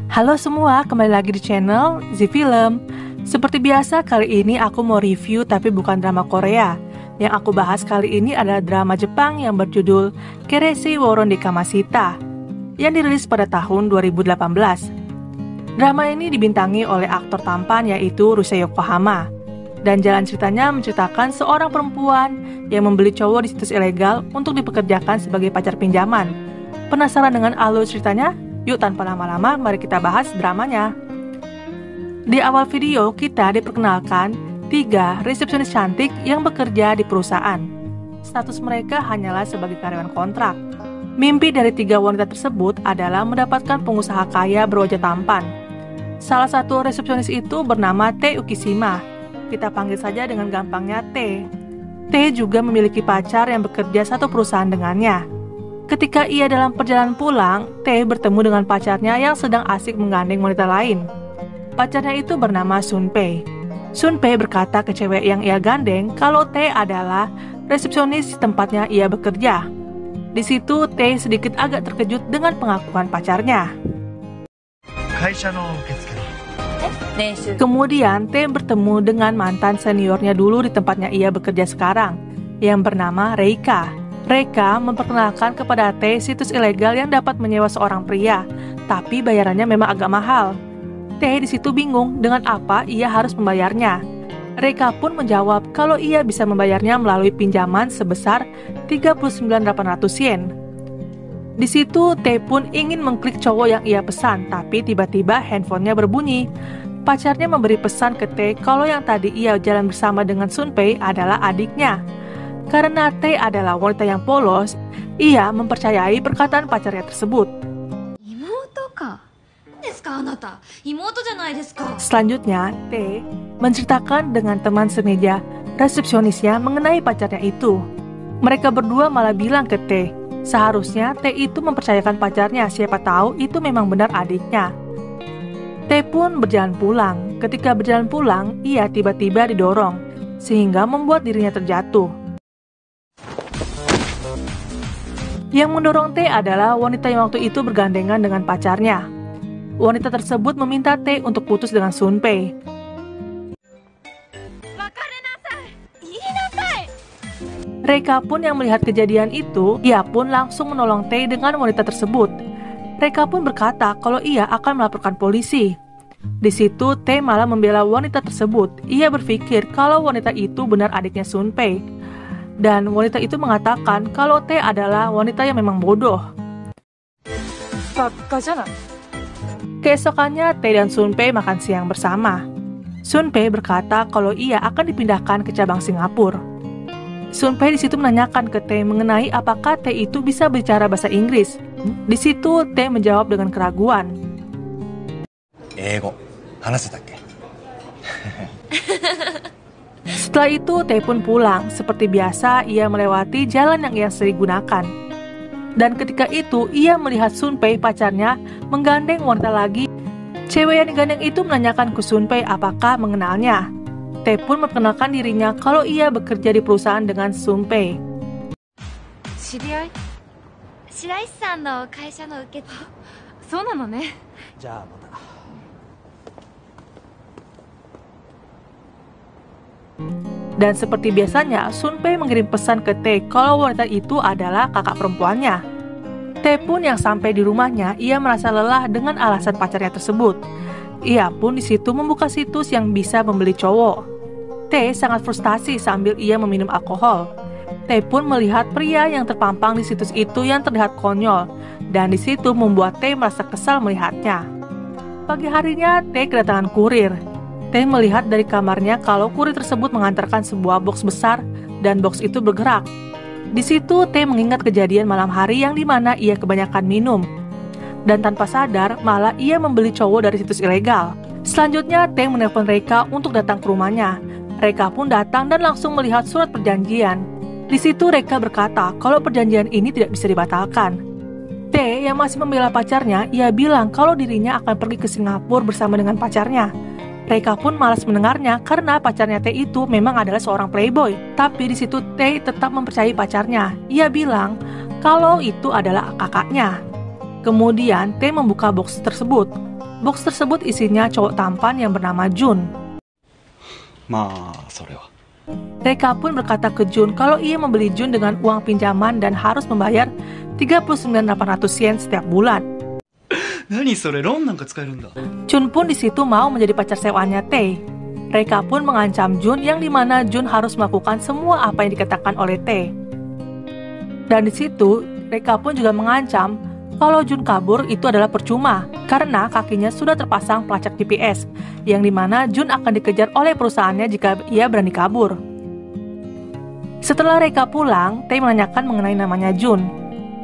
Halo semua, kembali lagi di channel Zfilm. Seperti biasa, kali ini aku mau review tapi bukan drama Korea. Yang aku bahas kali ini adalah drama Jepang yang berjudul Kereshi Woron Dikamasita yang dirilis pada tahun 2018. Drama ini dibintangi oleh aktor tampan yaitu Rusa Yokohama. Dan jalan ceritanya menceritakan seorang perempuan yang membeli cowok di situs ilegal untuk dipekerjakan sebagai pacar pinjaman. Penasaran dengan alur ceritanya? Yuk tanpa lama-lama mari kita bahas dramanya. Di awal video kita diperkenalkan 3 resepsionis cantik yang bekerja di perusahaan. Status mereka hanyalah sebagai karyawan kontrak. Mimpi dari 3 wanita tersebut adalah mendapatkan pengusaha kaya berwajah tampan. Salah satu resepsionis itu bernama T. Ukishima. Kita panggil saja dengan gampangnya T. T juga memiliki pacar yang bekerja satu perusahaan dengannya. Ketika ia dalam perjalanan pulang, T bertemu dengan pacarnya yang sedang asik menggandeng wanita lain. Pacarnya itu bernama Sunpei. Sunpei berkata ke cewek yang ia gandeng kalau T adalah resepsionis di tempatnya ia bekerja. Di situ T sedikit agak terkejut dengan pengakuan pacarnya. Kemudian T bertemu dengan mantan seniornya dulu di tempatnya ia bekerja sekarang, yang bernama Reika. Reika memperkenalkan kepada T situs ilegal yang dapat menyewa seorang pria, tapi bayarannya memang agak mahal. T di situ bingung dengan apa ia harus membayarnya. Reika pun menjawab kalau ia bisa membayarnya melalui pinjaman sebesar 39.800 yen. Di situ T pun ingin mengklik cowok yang ia pesan, tapi tiba-tiba handphonenya berbunyi. Pacarnya memberi pesan ke T kalau yang tadi ia jalan bersama dengan Sunpei adalah adiknya. Karena T adalah wanita yang polos, ia mempercayai perkataan pacarnya tersebut. Selanjutnya, T menceritakan dengan teman semeja resepsionisnya mengenai pacarnya itu. Mereka berdua malah bilang ke T, seharusnya T itu mempercayakan pacarnya, siapa tahu itu memang benar adiknya. T pun berjalan pulang. Ketika berjalan pulang, ia tiba-tiba didorong, sehingga membuat dirinya terjatuh. Yang mendorong T adalah wanita yang waktu itu bergandengan dengan pacarnya. Wanita tersebut meminta T untuk putus dengan Sunpei. Reika pun yang melihat kejadian itu, ia pun langsung menolong T dengan wanita tersebut. Reika pun berkata kalau ia akan melaporkan polisi. Di situ T malah membela wanita tersebut. Ia berpikir kalau wanita itu benar adiknya Sunpei. Dan wanita itu mengatakan kalau T adalah wanita yang memang bodoh. Keesokannya T dan Sunpei makan siang bersama. Sunpei berkata kalau ia akan dipindahkan ke cabang Singapura. Sunpei di situ menanyakan ke T mengenai apakah T itu bisa bicara bahasa Inggris. Di situ T menjawab dengan keraguan. Setelah itu T pun pulang. Seperti biasa ia melewati jalan yang ia sering gunakan. Dan ketika itu ia melihat Sunpei pacarnya menggandeng wanita lagi. Cewek yang digandeng itu menanyakan ke Sunpei apakah mengenalnya. T pun memperkenalkan dirinya kalau ia bekerja di perusahaan dengan Sunpei. Dan seperti biasanya, Sunpei mengirim pesan ke T kalau wanita itu adalah kakak perempuannya. T pun yang sampai di rumahnya, ia merasa lelah dengan alasan pacarnya tersebut. Ia pun di situ membuka situs yang bisa membeli cowok. T sangat frustasi sambil ia meminum alkohol. T pun melihat pria yang terpampang di situs itu yang terlihat konyol, dan di situ membuat T merasa kesal melihatnya. Pagi harinya, T kedatangan kurir. T melihat dari kamarnya kalau kurir tersebut mengantarkan sebuah box besar dan box itu bergerak. Di situ T mengingat kejadian malam hari yang dimana ia kebanyakan minum. Dan tanpa sadar malah ia membeli cowok dari situs ilegal. Selanjutnya T menelpon Reika untuk datang ke rumahnya. Reika pun datang dan langsung melihat surat perjanjian. Di situ Reika berkata kalau perjanjian ini tidak bisa dibatalkan. T yang masih membela pacarnya, ia bilang kalau dirinya akan pergi ke Singapura bersama dengan pacarnya. Reika pun malas mendengarnya karena pacarnya T itu memang adalah seorang playboy. Tapi di situ T tetap mempercayai pacarnya. Ia bilang kalau itu adalah kakaknya. Kemudian Tae membuka box tersebut. Box tersebut isinya cowok tampan yang bernama Jun. まあそれは Reika pun berkata ke Jun kalau ia membeli Jun dengan uang pinjaman dan harus membayar 39.800 yen setiap bulan. 何それローンなんか使えるんだ Jun pun di situ mau menjadi pacar sewaannya Tae. Reika pun mengancam Jun yang dimana Jun harus melakukan semua apa yang dikatakan oleh Tae. Dan di situ Reika pun juga mengancam kalau Jun kabur itu adalah percuma karena kakinya sudah terpasang pelacak GPS yang dimana Jun akan dikejar oleh perusahaannya jika ia berani kabur. Setelah Reika pulang, Tae menanyakan mengenai namanya Jun.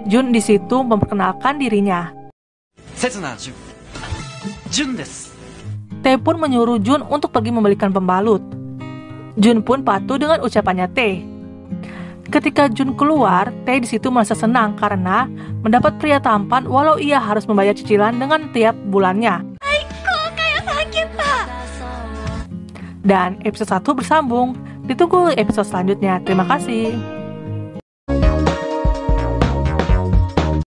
Jun di situ memperkenalkan dirinya. 刹那純純です Tae pun menyuruh Jun untuk pergi membelikan pembalut. Jun pun patuh dengan ucapannya Tae. Ketika Jun keluar, Tae di situ merasa senang karena mendapat pria tampan walau ia harus membayar cicilan dengan tiap bulannya. Dan episode 1 bersambung. Ditunggu episode selanjutnya. Terima kasih.